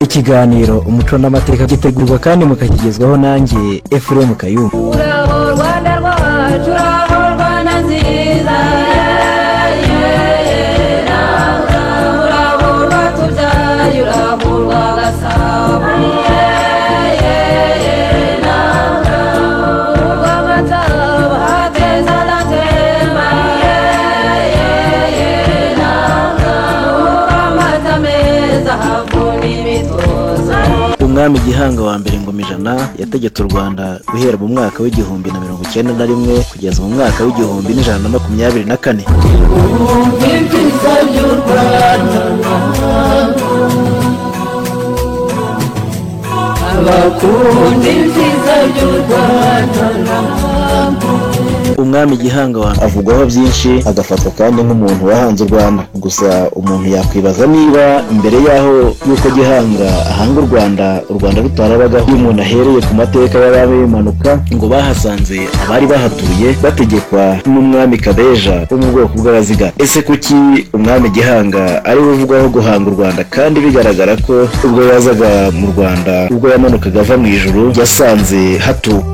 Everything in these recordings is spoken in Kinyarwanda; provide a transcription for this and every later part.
Ikiganiro umuco n'amateka gitegurwa kandi mukakigezwaho nanjye Ephraim Kayumba. Uraho Rwanda rwacu, uraho Rwanda nziza, uraho rwatubyaye, uraho rwagasabo, urw'amataba hateza natemba, urw'amata meza havuna imitozo. Umwami Gihanga wa mbere Ngoma Ijana yategetse u Rwanda guhera mu mwaka w'igihumbi na 1991 kugeza mu mwaka w'igihumbi n'ijana na 24. Umwami Gihanga wa avugwaho byinshi, agafatwa kandi nk'umuntu wahanze u Rwanda. Gusa umuntu yakwibaza niba mbere yaho yuko Gihanga ahanga u Rwanda rutarabagaho, iyo umuntu ahereye ku mateka y'abami b'impanuka ngo bahasanze abari bahatuye bategekwa n'umwami Kabeja wo mu bwoko bw'Abaziga. Ese kuki umwami Gihanga ari we uvugwaho guhanga u Rwanda kandi bigaragara ko ubwo yazaga mu Rwanda, ubwo yamanukaga ava mu ijuru, yasanze hatuwe?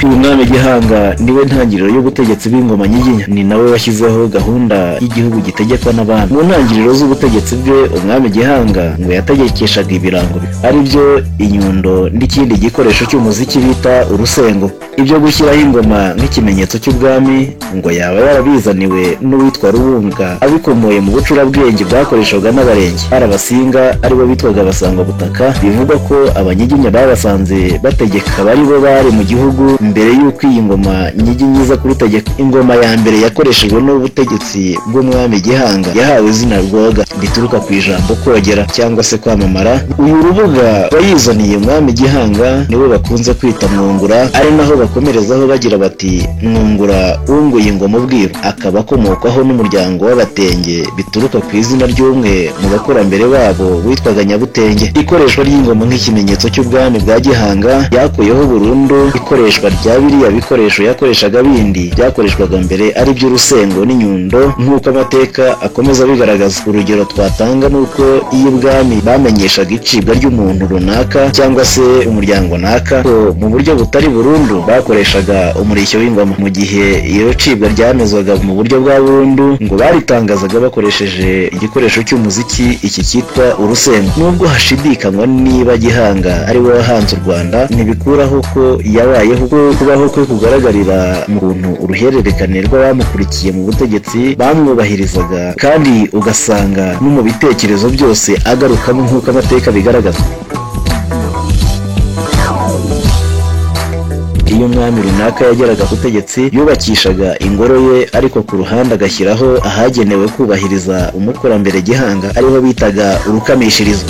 Umwami Gihanga niwe ntangiriro y'ubutegetsi bw'ingoma nyiginya, ni nawe washyizeho gahunda y'igihugu gitegekwa n'abami. Mu ntangiriro z'ubutegetsi bwe umwami Gihanga ngo yategekeshaga ibirango ari byo inyundo n'ikindi gikoresho cy'umuziki bita urusengo. Ibyo gushyiraho ingoma nk'ikimenyetso cy'ubwami ngo yaba yarabizaniwe n'uwitwa Rubunga abikomoye mu bucurabwenge bwakoreshwaga n'abarenge. Abasinga aribo bitwaga abasangwabutaka. Bivugwa ko abanyiginya babasanze bategeka bari bo bari mu gihugu mbere y'uko iyi ngoma nyiginya iza kurutegeka. Ingoma ya mbere yakoreshejwe n'ubutegetsi bw'umwami Gihanga yahawe izina Rwoga, rituruka ku ijambo kogera cyangwa se kwamamara. Uyu Rubuga wayizaniye umwami Gihanga niwe bakunze kwita Mwungura, ari naho bakomerezaho bagira bati Mwungura wunguye ingoma ubwiru. Akaba akomokwaho n'umuryango w'Abatenge, bituruka ku izina ry'umwe mu bakurambere babo witwaga Nyabutenge. Ikoreshwa ry'ingoma nk'ikimenyetso cy'ubwami bwa Gihanga yakuyeho burundu ikoreshwa rya biriya bikoresho yakoreshaga bindi byakoreshwaga mbere, ari byo urusengo n'inyundo nk'uko amateka akomeza bigaragaza. Urugero twatanga ni uko iyo ubwami bamenyeshaga icibwa ry'umuntu runaka cyangwa se umuryango naka, mu buryo butari burundu bakoreshaga umurishyo w'ingoma. Mu gihe iyo cibwa ryamezwaga mu buryo bwa burundu ngo baritangazaga bakoresheje igikoresho cy'umuziki iki cyitwa urusengo. Nubwo hashidikanywa niba Gihanga ari we wahanze u Rwanda, ntibikuraho ko yabayeho, kubaho kwe kugaragarira mu kuntu uruhererekane rw'abamukurikiye mu butegetsi bamwubahirizaga, kandi ugasanga no mu bitekerezo byose agarukamo nk'uko amateka bigaragaza. Iyo umwami runaka yageraga ku butegetsi yubakishaga ingoro ye, ariko ku ruhande agashyiraho ahagenewe kubahiriza umukurambere Gihanga, ariho bitaga urukamishirizo.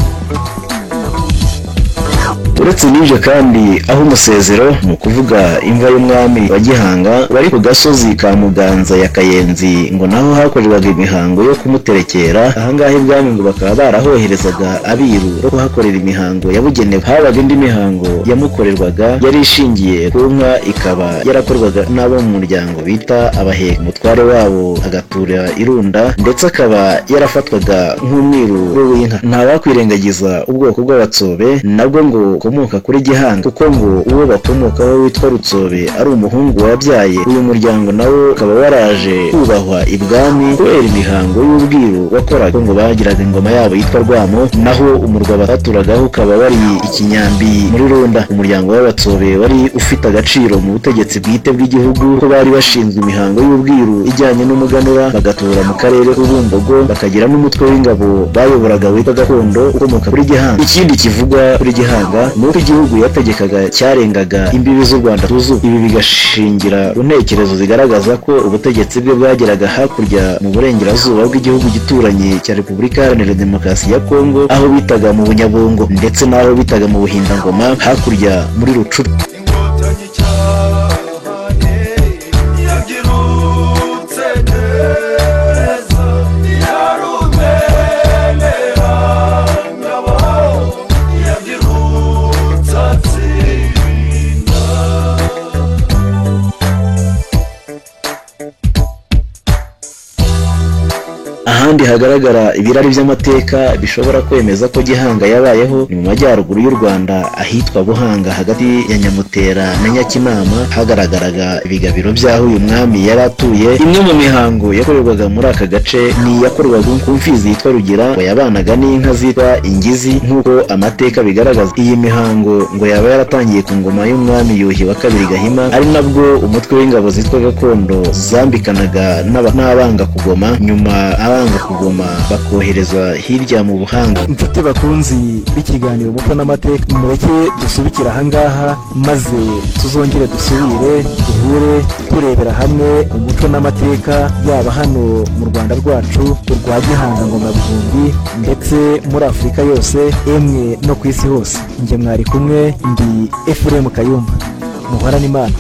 Uretse n'ibyo kandi, aho umusezero mu kuvuga imva y'umwami wa Gihanga bari ku gasozi ka Muganza ya Kayenzi, ngo naho hakorerwaga imihango yo kumuterekera. Ahangaha ibwami ngo bakaba barahoherezaga abiru bo kuhakorera imihango yabugenewe. Habaga indi mihango yamukorerwaga yari ishingiye ku nka, ikaba yarakorwaga n'abo mu muryango bita abaheka. Umutware wabo agatura irunda, ndetse akaba yarafatwaga nk'umwiru w'inka. Ntawakwirengagiza ubwoko bw'Abatsobe nabwo ngo ukomoka kuri Gihanga, kuko ngo uwo bakomokaho witwa Rutsobe ari umuhungu wabyaye uyu muryango, nawo ukaba waraje kubahwa ibwami kubera imihango y'ubwiru wakoraga. Ngo bagiraga ingoma yabo yitwa Rwamo, naho umurwa baturagaho ukaba wari Ikinyambi muri Runda. Umuryango w'Abatsobe wari ufite agaciro mu butegetsi bwite bw'igihugu, ko bari bashinzwe imihango y'ubwiru ijyanye n'umuganura, bagatura mu karere k'Ubumbogo, bakagira n'umutwe w'ingabo bayoboraga witwa Gakondo ukomoka kuri Gihanga. Ikindi kivugwa kuri Gihanga nuko igihugu yategekaga cyarengaga imbibi z'u Rwanda tuzuba. Ibi bigashingira ku ntekerezo zigaragaza ko ubutegetsi bwe bwageraga hakurya mu burengerazuba bw'igihugu gituranye cya Repubulika Iharanira Demokarasi ya Kongo, aho bitaga mu Bunyabungo, ndetse n'aho bitaga mu Buhindangoma hakurya muri Rucuru. hagaragara ibirari by'amateka bishobora kwemeza ko Gihanga yabayeho ni mu majyaruguru y'u Rwanda ahitwa Buhanga hagati ya Nyamutera na Nyakinama hagaragaraga ibigabiro by'aho uyu mwami yari atuye. Imwe mu mihango yakorerwaga muri aka gace ni iyakorwaga ku mfizi yitwa Rugira ngo yabanaga n'inka zitwa Ingizi nk'uko amateka bigaragaza. Iyi mihango ngo yaba yaratangiye ku ngoma y'umwami Yuhi wa kabiri Gahima, ari nabwo umutwe w'ingabo zitwa Gakondo zambikanaga n'abanga kugoma, nyuma abanga kugoma bakoherezwa hirya mu Buhanga. Inshuti bakunzi b'ikiganiro umuco n'amateka, mureke dusubikira ahangaha maze tuzongere dusubire duhure turebera hamwe umuco n'amateka, yaba hano mu Rwanda rwacu urwa Gihanga Ngoma Bihumbi ndetse muri Afurika yose, emwe no ku isi hose. Njye mwari kumwe, ndi Ephraim Kayumba. Muhorane Imana.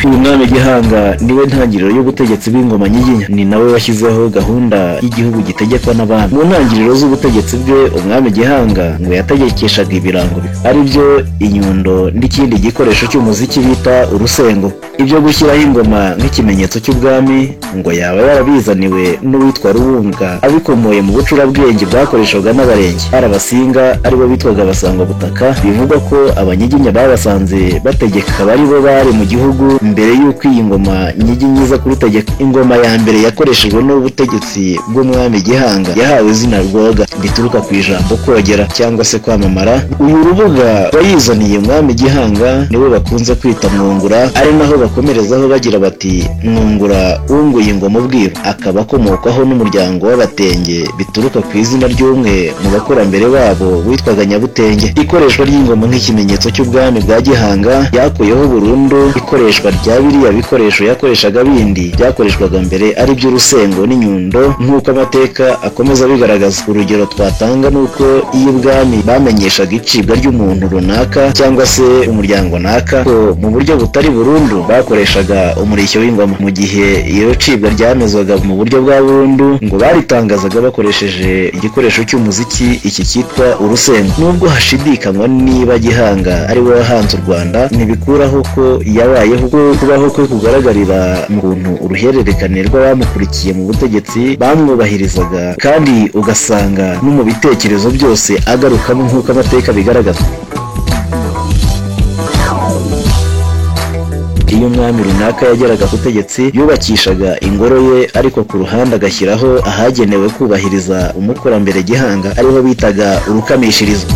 uyu mwami Gihanga niwe ntangiriro y'ubutegetsi bw'ingoma nyiginya, ni nawe washyizeho gahunda y'igihugu gitegekwa n'abami. Mu ntangiriro z'ubutegetsi bwe umwami Gihanga ngo yategekeshaga ibirango ari byo inyundo n'ikindi gikoresho cy'umuziki bita urusengo. Ibyo gushyiraho ingoma nk'ikimenyetso cy'ubwami ngo yaba yarabizaniwe n'uwitwa Rubunga abikomoye mu bucurabwenge bwakoreshwaga n'abarenge. Abasinga aribo bitwaga abasangwabutaka, bivugwa ko abanyiginya babasanze bategeka bari bo bari mu gihugu mbere y'uko iyi ngoma nyiginya iza kurutegeka. Ingoma ya mbere yakoreshejwe n'ubutegetsi bw'umwami Gihanga yahawe izina Rwoga, rituruka ku ijambo kogera cyangwa se kwamamara. Uyu Rubuga wayizaniye umwami Gihanga niwe bakunze kwita Mwungura, ari naho bakomerezaho bagira bati Mwungura wunguye ingoma ubwiru, akaba akomokwaho n'umuryango w'Abatenge bituruka ku izina ry'umwe mu bakurambere babo witwaga Nyabutenge. Ikoreshwa ry'ingoma nk'ikimenyetso cy'ubwami bwa Gihanga yakuyeho burundu ikoreshwa rya biriya bikoresho yakoreshaga bindi byakoreshwaga mbere ari byo urusengo n'inyundo nk'uko amateka akomeza bigaragaza. Urugero twatanga ni uko iyo ubwami bamenyeshaga icibwa ry'umuntu runaka cyangwa se umuryango naka ko mu buryo butari burundu bakoreshaga umurishyo w'ingoma. Mu gihe iyo cibwa ryamezwaga mu buryo bwa burundu ngo baritangazaga bakoresheje igikoresho cy'umuziki iki cyitwa urusengo. Nubwo hashidikanywa niba Gihanga ari we wahanze u Rwanda, ntibikuraho ko yabayeho, kubaho kwe kugaragarira mu kuntu uruhererekane rw'abamukurikiye mu butegetsi bamwubahirizaga, kandi ugasanga no mu bitekerezo byose agarukamo nk'uko amateka bigaragaza. Iyo umwami runaka yageraga ku butegetsi yubakishaga ingoro ye, ariko ku ruhande agashyiraho ahagenewe kubahiriza umukurambere Gihanga ariho bitaga urukamishirizo.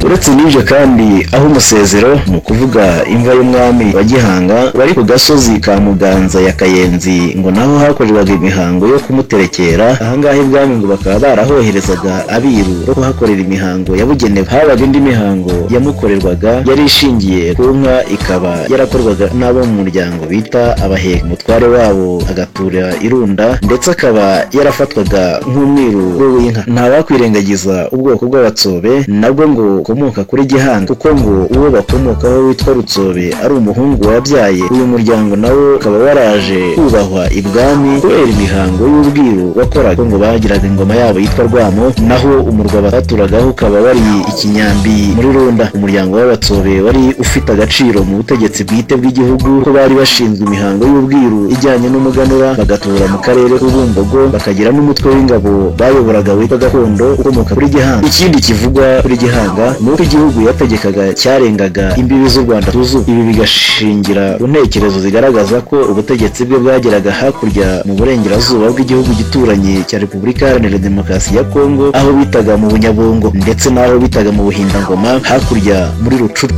Uretse n'ibyo kandi aho umusezero ni ukuvuga imva y'umwami wa Gihanga wari ku gasozi ka Muganza ya Kayenzi ngo naho hakorerwaga imihango yo kumuterekera. Ahangaha ibwami ngo bakaba barahoherezaga abiru bo kuhakorera imihango yabugenewe. Habaga indi mihango yamukorerwaga yari ishingiye ku nka, ikaba yarakorwaga n'abo mu muryango bita abaheka. Umutware wabo agatura irunda ndetse akaba yarafatwaga nk'umwiru w'inka. Ntawakwirengagiza ubwoko bw'Abatsobe nabwo ngo ukomoka kuri Gihanga, kuko ngo uwo bakomokaho witwa Rutsobe ari umuhungu wabyaye uyu muryango, nawo ukaba waraje kubahwa ibwami kubera imihango y'ubwiru wakoraga. Ngo bagiraga ingoma yabo yitwa Rwamo, naho umurwa baturagaho ukaba wari Ikinyambi muri Runda. Umuryango w'Abatsobe wari ufite agaciro mu butegetsi bwite bw'igihugu, ko bari bashinzwe imihango y'ubwiru ijyanye n'umuganura, bagatura mu karere k'Ubumbogo, bakagira n'umutwe w'ingabo bayoboraga witwa Gakondo ukomoka kuri Gihanga. Ikindi kivugwa kuri Gihanga nuko igihugu yategekaga cyarengaga imbibi z'u Rwanda tuzuba. Ibi bigashingira ku ntekerezo zigaragaza ko ubutegetsi bwe bwageraga hakurya mu burengerazuba bw'igihugu gituranye cya Repubulika Iharanira Demokarasi ya Kongo, aho bitaga mu Bunyabungo ndetse n'aho bitaga mu Buhindangoma hakurya muri Rucuru.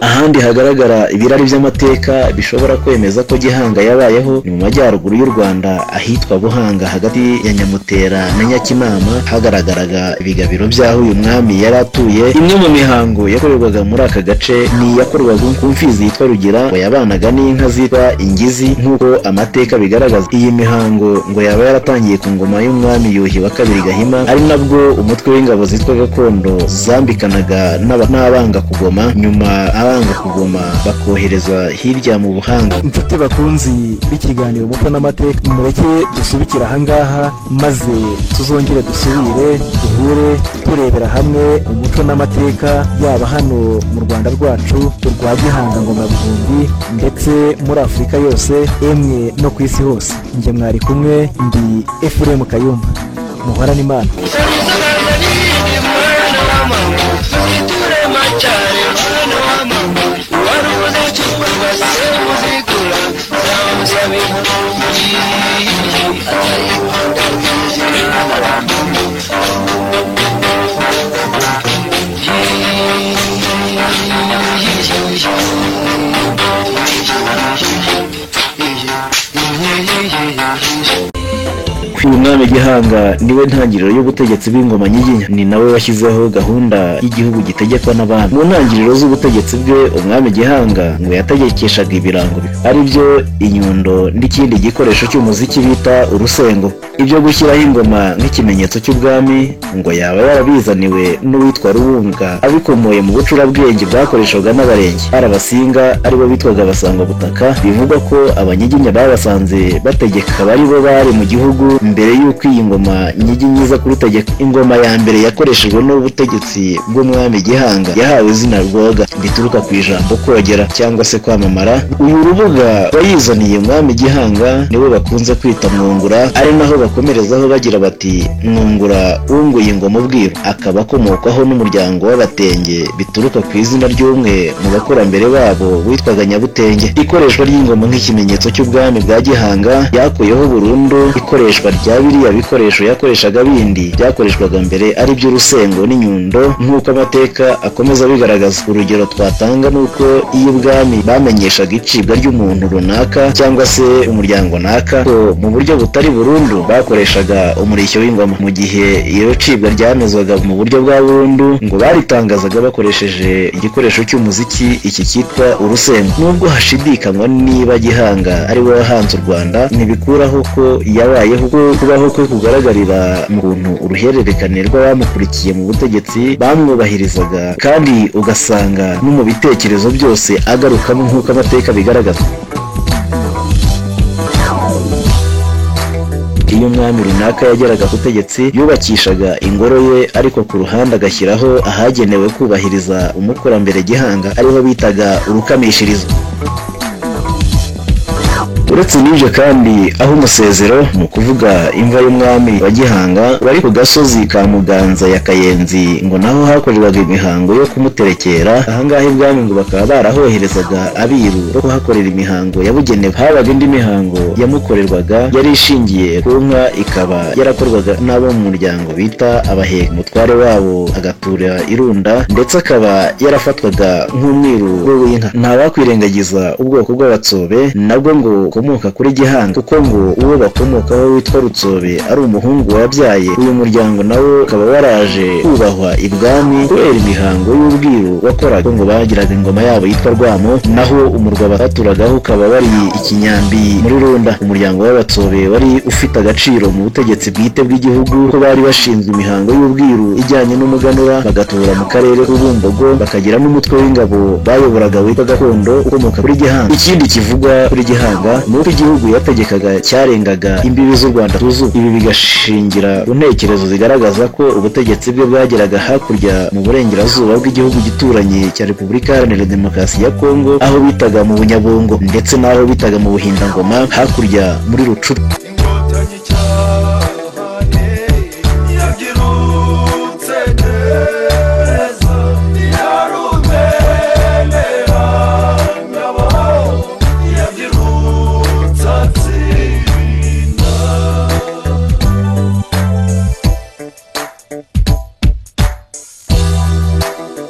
Ahandi hagaragara ibirari by'amateka bishobora kwemeza ko Gihanga yabayeho ni mu majyaruguru y'u Rwanda ahitwa Buhanga, hagati ya Nyamutera na Nyakinama hagaragaraga ibigabiro by'aho uyu mwami yari atuye. Imwe mu mihango yakorerwaga muri aka gace ni iyakorwaga ku mfizi yitwa Rugira, ngo yabanaga n'inka zitwa Ingizi nk'uko amateka bigaragaza. Iyi mihango ngo yaba yaratangiye ku ngoma y'umwami Yuhi wa kabiri Gahima, ari nabwo umutwe w'ingabo zitwa Gakondo zambikanaga n'abanga kugoma, nyuma abanga kugoma bakohereza hirya mu Buhanga. Inshuti bakunzi b'ikiganiro Umuco n'Amateka, mureke dusubikira ahangaha maze tuzongere dusubire duhure turebera hamwe umuco n'amateka, yaba hano mu Rwanda rwacu rwa Gihanga Ngoma Bihumbi ndetse muri Afurika yose, emwe no ku isi hose. Njye mwari kumwe, ndi Ephraim Kayumba. Muhorane Imana. Yeah. umwami Gihanga niwe ntangiriro y'ubutegetsi bw'ingoma nyiginya, ni nawe washyizeho gahunda y'igihugu gitegekwa n'abami. Mu ntangiriro z'ubutegetsi bwe umwami Gihanga ngo yategekeshaga ibirango ari byo inyundo n'ikindi gikoresho cy'umuziki bita urusengo. Ibyo gushyiraho ingoma nk'ikimenyetso cy'ubwami ngo yaba yarabizaniwe n'uwitwa Rubunga abikomoye mu bucurabwenge bwakoreshwaga n'abarenge. Abasinga aribo bitwaga abasangwabutaka, bivugwa ko abanyiginya babasanze bategeka bari bo bari mu gihugu mbere y'uko iyi ngoma nyiginya iza kurutegeka. Ingoma ya mbere yakoreshejwe n'ubutegetsi bw'umwami Gihanga yahawe izina Rwoga, rituruka ku ijambo kogera cyangwa se kwamamara. Uyu Rubuga wayizaniye umwami Gihanga niwe bakunze kwita Mwungura, ari naho bakomerezaho bagira bati Mwungura wunguye ingoma ubwiru, akaba akomokwaho n'umuryango w'Abatenge bituruka ku izina ry'umwe mu bakurambere babo witwaga Nyabutenge. Ikoreshwa ry'ingoma nk'ikimenyetso cy'ubwami bwa Gihanga yakuyeho burundu ikoreshwa rya biriya bikoresho yakoreshaga bindi byakoreshwaga mbere ari byo urusengo n'inyundo nk'uko amateka akomeza bigaragaza. Urugero twatanga ni uko iyo ubwami bamenyeshaga icibwa ry'umuntu runaka cyangwa se umuryango naka ko mu buryo butari burundu bakoreshaga umurishyo w'ingoma. Mu gihe iyo cibwa ryamezwaga mu buryo bwa burundu ngo baritangazaga bakoresheje igikoresho cy'umuziki iki cyitwa urusengo. Nubwo hashidikanywa niba Gihanga ari we wahanze u Rwanda, ntibikuraho ko yabayeho, ko kubaho kwe kugaragarira mu kuntu uruhererekane rw'abamukurikiye mu butegetsi bamwubahirizaga, kandi ugasanga no mu bitekerezo byose agarukamo nk'uko amateka bigaragaza. Iyo umwami runaka yageraga ku butegetsi yubakishaga ingoro ye, ariko ku ruhande agashyiraho ahagenewe kubahiriza umukurambere Gihanga ariho bitaga urukamishirizo. Uretse n'ibyo kandi aho umusezero ni ukuvuga imva y'umwami wa Gihanga wari ku gasozi ka Muganza ya Kayenzi ngo naho hakorerwaga imihango yo kumuterekera. Ahangaha ibwami ngo bakaba barahoherezaga abiru bo kuhakorera imihango yabugenewe. Habaga indi mihango yamukorerwaga yari ishingiye ku nka, ikaba yarakorwaga n'abo mu muryango bita abaheka. Umutware wabo agatura irunda ndetse akaba yarafatwaga nk'umwiru w'inka. Ntabakwirengagiza ubwoko bw'Abatsobe nabwo ngo ukomoka kuri Gihanga, kuko ngo uwo bakomokaho witwa Rutsobe ari umuhungu wabyaye. Uyu muryango nawo ukaba waraje kubahwa ibwami kubera imihango y'ubwiru wakoraga, ngo bagiraga ingoma yabo yitwa Rwamo, naho umurwa baturagaho ukaba wari Ikinyambi muri Runda. Umuryango w'Abatsobe wari ufite agaciro mu butegetsi bwite bw'igihugu, ko bari bashinzwe imihango y'ubwiru ijyanye n'umuganura, bagatura mu karere k'Ubumbogo, bakagira n'umutwe w'ingabo bayoboraga witwa Gakondo ukomoka kuri Gihanga. Ikindi kivugwa kuri Gihanga nuko igihugu yategekaga cyarengaga imbibi z'u Rwanda tuzu. Ibi bigashingira ku ntekerezo zigaragaza ko ubutegetsi bwe bwageraga hakurya mu burengerazuba bw'igihugu gituranye cya Repubulika Iharanira Demokarasi ya Kongo, aho bitaga mu Bunyabungo, ndetse n'aho bitaga mu Buhindangoma hakurya muri Rucuru.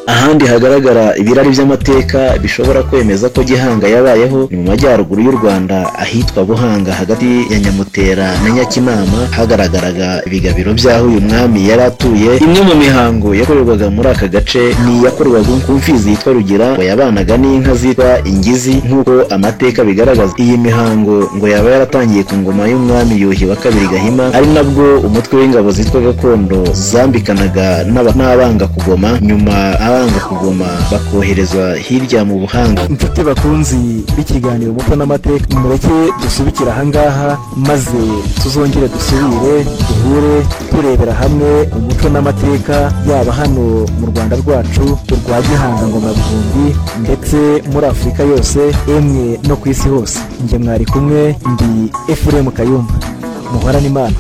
Ahandi hagaragara ibirari by'amateka bishobora kwemeza ko Gihanga yabayeho ni mu majyaruguru y'u Rwanda ahitwa Buhanga, hagati ya Nyamutera na Nyakinama hagaragaraga ibigabiro by'aho uyu mwami yari atuye. Imwe mu mihango yakorerwaga muri aka gace ni iyakorwaga ku mfizi yitwa Rugira, ngo yabanaga n'inka zitwa Ingizi nk'uko amateka bigaragaza. Iyi mihango ngo yaba yaratangiye ku ngoma y'umwami Yuhi wa kabiri Gahima, ari nabwo umutwe w'ingabo zitwa Gakondo zambikanaga n'abanga kugoma, nyuma abanga kugoma bakoherezwa hirya mu Buhanga. Inshuti bakunzi b'ikiganiro Umuco n'Amateka, mureke dusubikira ahangaha maze tuzongere dusubire duhure turebera hamwe umuco n'amateka, yaba hano mu Rwanda rwacu rwa Gihanga Ngoma Bihumbi, ndetse muri Afurika yose, emwe no ku isi hose. Njye mwari kumwe, ndi Ephraim Kayumba. Muhorane Imana.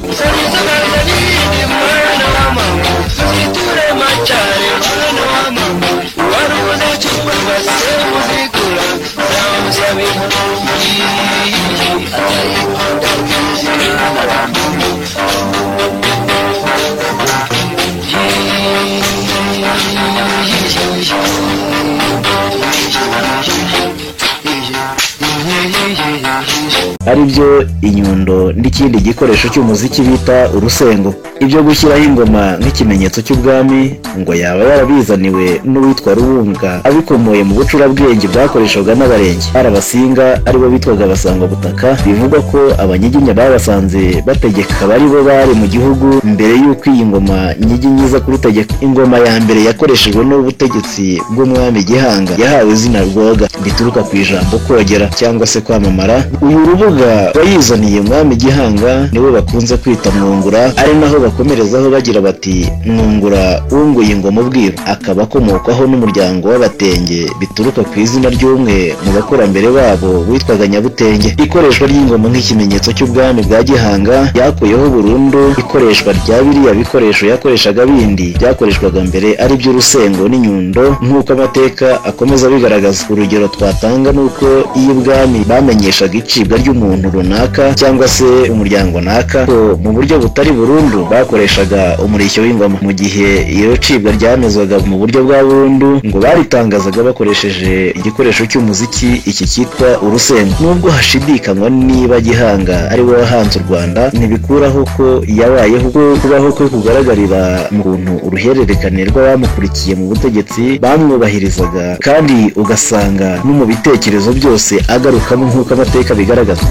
Yeah. ari byo inyundo n'ikindi gikoresho cy'umuziki bita urusengo. Ibyo gushyiraho ingoma nk'ikimenyetso cy'ubwami ngo yaba yarabizaniwe n'uwitwa Rubunga abikomoye mu bucurabwenge bwakoreshwaga n'abarenge. Abasinga aribo bitwaga abasangwabutaka. Bivugwa ko abanyiginya babasanze bategeka bari bo bari mu gihugu mbere y'uko iyi ngoma nyiginya iza kurutegeka. Ingoma ya mbere yakoreshejwe n'ubutegetsi bw'umwami Gihanga yahawe izina Rwoga rituruka ku ijambo kogera cyangwa se kwamamara. Uyu Rubuga wayizaniye umwami Gihanga niwe bakunze kwita Mwungura, ari naho bakomerezaho bagira bati Mwungura wunguye ingoma ubwiru. Akaba akomokwaho n'umuryango w'Abatenge bituruka ku izina ry'umwe mu bakurambere babo witwaga Nyabutenge. Ikoreshwa ry'ingoma nk'ikimenyetso cy'ubwami bwa Gihanga yakuyeho burundu ikoreshwa rya biriya bikoresho yakoreshaga bindi byakoreshwaga mbere ari byo urusengo n'inyundo nk'uko amateka akomeza bigaragaza. Urugero twatanga nuko iyo ubwami bamenyeshaga icibwa ry'umuntu runaka cyangwa se umuryango naka mu buryo butari burundu bakoreshaga umurishyo w'ingoma. Mu gihe iyo cibwa ryamezwaga mu buryo bwa burundu ngo baritangazaga bakoresheje igikoresho cy'umuziki iki cyitwa urusengo. Nubwo hashidikanywa niba Gihanga ari we wahanze u Rwanda, ntibikuraho ko yabayeho. Kubaho kwe kugaragarira mu kuntu uruhererekane rw'abamukurikiye mu butegetsi bamwubahirizaga, kandi ugasanga no mu bitekerezo byose agarukamo nk'uko amateka bigaragaza.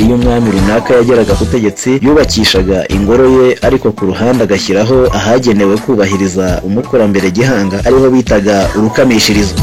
Iyo umwami runaka yageraga ku butegetsi yubakishaga ingoro ye, ariko ku ruhande agashyiraho ahagenewe kubahiriza umukurambere Gihanga ariho bitaga urukamishirizo.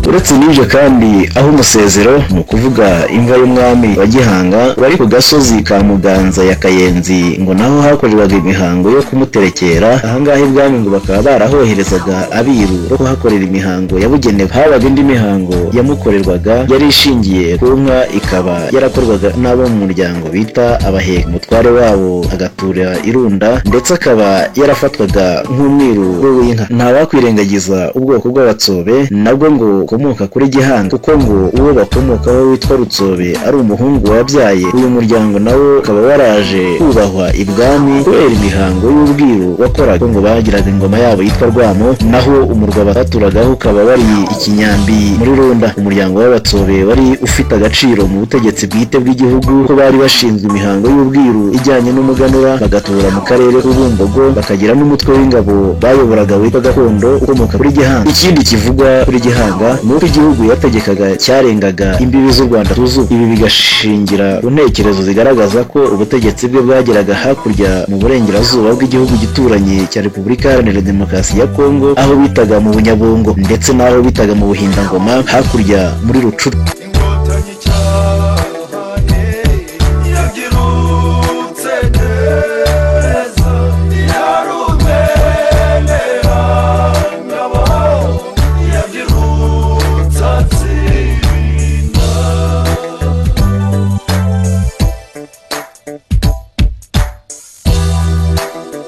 Uretse n'ibyo kandi aho umusezero mu kuvuga imva y'umwami wa Gihanga bari ku gasozi ka Muganza ya Kayenzi ngo naho hakorerwaga imihango yo kumuterekera. Ahangaha ibwami ngo bakaba barahoherezaga abiru bo kuhakorera imihango yabugenewe. Habaga indi mihango yamukorerwaga yari ishingiye ku nka, ikaba yarakorwaga n'abo mu muryango bita abaheka. Umutware wabo agatura irunda ndetse akaba yarafatwaga nk'umwiru w'inka. Ntabakwirengagiza ubwoko bw'Abatsobe nabwo ngo ukomoka kuri Gihanga, kuko ngo uwo bakomokaho witwa Rutsobe ari umuhungu wabyaye uyu muryango. nawo ukaba waraje kubahwa ibwami kubera imihango y'ubwiru wakoraga. ngo bagiraga ingoma yabo yitwa Rwamo, naho umurwa baturagaho ukaba wari Ikinyambi muri Runda. Umuryango w'Abatsobe wari ufite agaciro mu butegetsi bwite bw'igihugu, ko bari bashinzwe imihango y'ubwiru ijyanye n'umuganura, bagatura mu karere k'Ubumbogo, bakagira n'umutwe w'ingabo bayoboraga witwa Gakondo ukomoka kuri Gihanga. Ikindi kivugwa kuri Gihanga nuko igihugu yategekaga cyarengaga imbibi z'u Rwanda tuzu. Ibi bigashingira ku ntekerezo zigaragaza ko ubutegetsi bwe bwageraga hakurya mu burengerazuba bw'igihugu gituranye cya Repubulika Iharanira Demokarasi ya Kongo, aho bitaga mu Bunyabungo ndetse n'aho bitaga mu Buhindangoma hakurya muri Rucuru.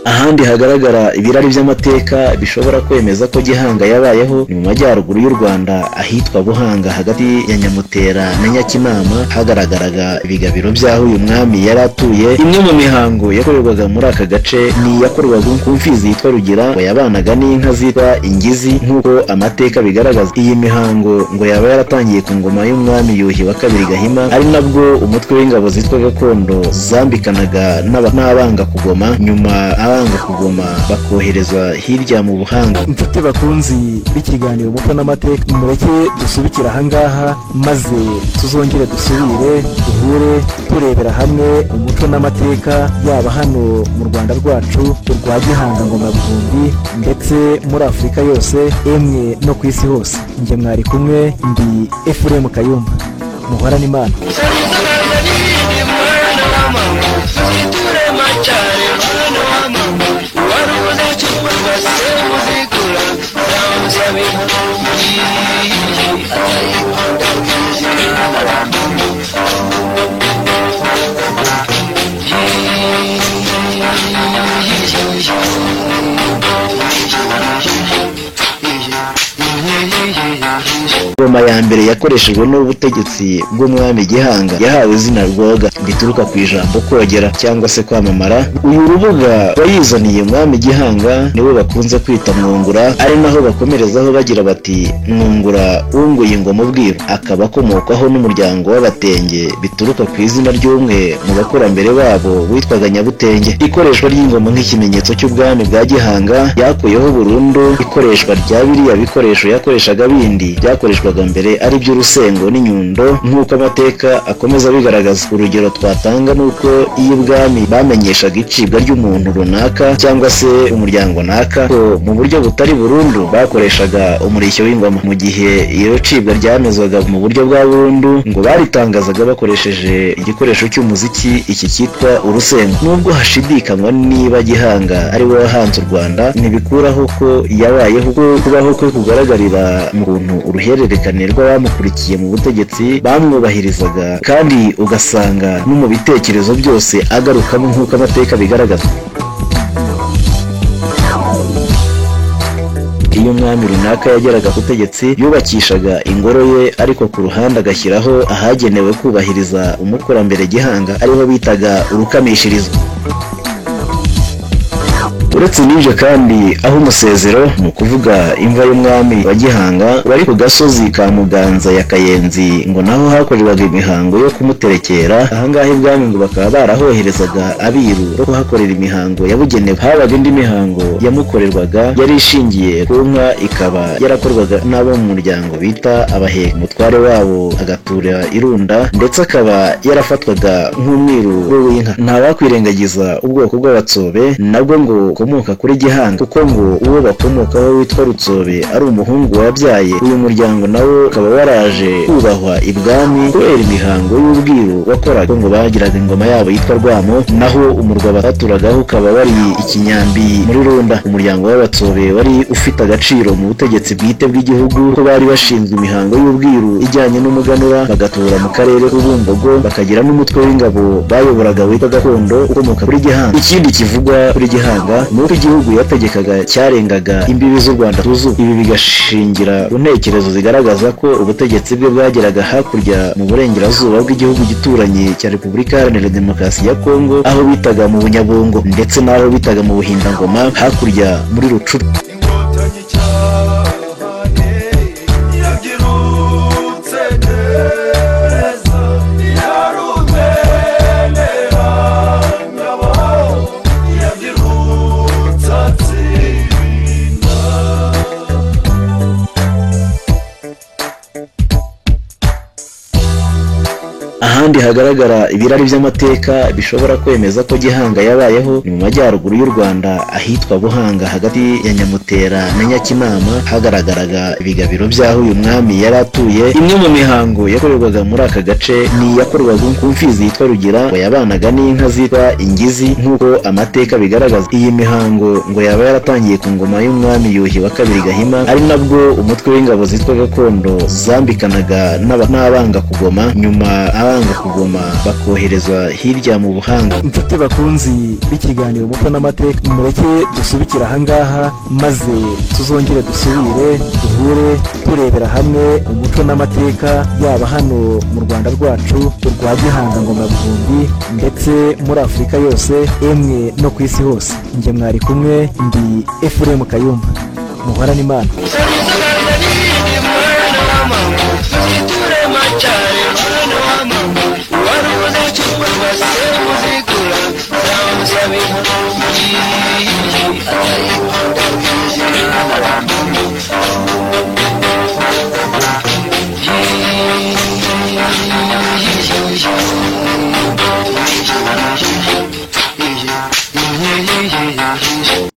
Ahandi hagaragara ibirari by'amateka bishobora kwemeza ko Gihanga yabayeho ni mu majyaruguru y'u Rwanda ahitwa Buhanga, hagati ya Nyamutera na Nyakinama. Hagaragaraga ibigabiro by'aho uyu mwami yari atuye. Imwe mu mihango yakorerwaga muri aka gace ni yakorwaga ku mfizi yitwa Rugira, ngo yabanaga n'inka zitwa Ingizi nk'uko amateka bigaragaza. Iyi mihango ngo yaba yaratangiye ku ngoma y'umwami Yuhi wa kabiri Gahima, ari nabwo umutwe w'ingabo zitwa Gakondo zambikanaga n'abanga kugoma. Nyuma abanga kugoma bakoherezwa hirya mu Buhanga. Inshuti bakunzi b'ikiganiro umuco n'amateka, mureke dusubikira ahangaha maze tuzongere dusubire duhure turebera hamwe umuco n'amateka, yaba hano mu Rwanda rwacu rwa Gihanga Ngoma Bihumbi ndetse muri Afurika yose, emwe no ku isi hose. Njye mwari kumwe, ndi Ephraim Kayumba. Muhorane Imana. Ingoma ya mbere yakoreshejwe n'ubutegetsi bw'umwami Gihanga yahawe izina Rwoga rituruka ku ijambo kogera cyangwa se kwamamara. Uyu rubuga wayizaniye umwami Gihanga niwe bakunze kwita Mwungura, ari naho bakomerezaho bagira bati Mwungura wunguye ingoma ubwiru, akaba akomokaho n'umuryango w'Abatenge bituruka ku izina ry'umwe mu bakurambere babo witwaga Nyabutenge. Ikoreshwa ry'ingoma nk'ikimenyetso cy'ubwami bwa Gihanga yakuyeho burundu ikoreshwa rya biriya bikoresho yakoreshaga bindi byakoreshwaga mbere ari by'urusengo n'inyundo nk'uko amateka akomeza bigaragaza. Urugero twatanga nuko iyo ubwami bamenyeshaga icibwa ry'umuntu runaka cyangwa se umuryango naka ko mu buryo butari burundu bakoreshaga umurishyo w'ingoma. Mu gihe iyo cibwa ryamezwaga mu buryo bwa burundu ngo baritangazaga bakoresheje igikoresho cy'umuziki iki cyitwa urusengo. Nubwo hashidikanywa niba Gihanga ari we wahanze u Rwanda, ntibikuraho ko yabayeho, kubaho kwe kugaragarira mu kuntu uruhererekane rw'abamukurikiye mu butegetsi bamwubahirizaga, kandi ugasanga no mu bitekerezo byose agarukamo nk'uko amateka bigaragaza. Iyo umwami runaka yageraga ku butegetsi yubakishaga ingoro ye, ariko ku ruhande agashyiraho ahagenewe kubahiriza umukurambere Gihanga ariho bitaga urukamishirizo. Uretse n'ibyo kandi aho umusezero ni ukuvuga imva y'umwami wa Gihanga wari ku gasozi ka Muganza ya Kayenzi ngo naho hakorerwaga imihango yo kumuterekera. Ahangaha ibwami ngo bakaba barahoherezaga abiru bo kuhakorera imihango yabugenewe. Habaga indi mihango yamukorerwaga yari ishingiye ku nka, ikaba yarakorwaga n'abo mu muryango bita abaheka. Umutware wabo agatura irunda ndetse akaba yarafatwaga nk'umwiru w'inka. Ntawakwirengagiza ubwoko bw'Abatsobe nabwo ngo ukomoka kuri Gihanga, kuko ngo uwo bakomokaho witwa Rutsobe ari umuhungu wabyaye. Uyu muryango nawo ukaba waraje kubahwa ibwami kubera imihango y'ubwiru wakoraga, ngo bagiraga ingoma yabo yitwa Rwamo, naho umurwa baturagaho ukaba wari Ikinyambi muri Runda. Umuryango w'Abatsobe wari ufite agaciro mu butegetsi bwite bw'igihugu, ko bari bashinzwe imihango y'ubwiru ijyanye n'umuganura, bagatura mu karere k'Ubumbogo, bakagira n'umutwe w'ingabo bayoboraga witwa Gakondo ukomoka kuri Gihanga. Ikindi kivugwa kuri Gihanga nuko igihugu yategekaga cyarengaga imbibi z'u Rwanda tuzuye. Ibi bigashingira ku ntekerezo zigaragaza ko ubutegetsi bwe bwageraga hakurya mu burengerazuba bw'igihugu gituranye cya Repubulika Iharanira Demokarasi ya Kongo, aho bitaga mu Bunyabungo ndetse n'aho bitaga mu Buhindangoma hakurya muri Rucuru. Ahandi hagaragara ibirari by'amateka bishobora kwemeza ko Gihanga yabayeho ni mu majyaruguru y'u Rwanda ahitwa Buhanga, hagati ya Nyamutera na Nyakinama hagaragaraga ibigabiro by'aho uyu mwami yari atuye. Imwe mu mihango yakorerwaga muri aka gace ni iyakorwaga ku mfizi yitwa Rugira, ngo yabanaga n'inka zitwa Ingizi nk'uko amateka bigaragaza. Iyi mihango ngo yaba yaratangiye ku ngoma y'umwami Yuhi wa kabiri Gahima, ari nabwo umutwe w'ingabo zitwa Gakondo zambikanaga n'abanga kugoma, nyuma abanga kugoma bakoherezwa hirya mu Buhanga. Inshuti bakunzi b'ikiganiro Umuco n'Amateka, mureke dusubikira ahangaha maze tuzongere dusubire duhure turebera hamwe umuco n'amateka, yaba hano mu Rwanda rwacu rwa Gihanga Ngoma Buhumbi ndetse muri Afurika yose, emwe no ku isi hose. Njye mwari kumwe, ndi Ephraim Kayumba. Muhorane Imana.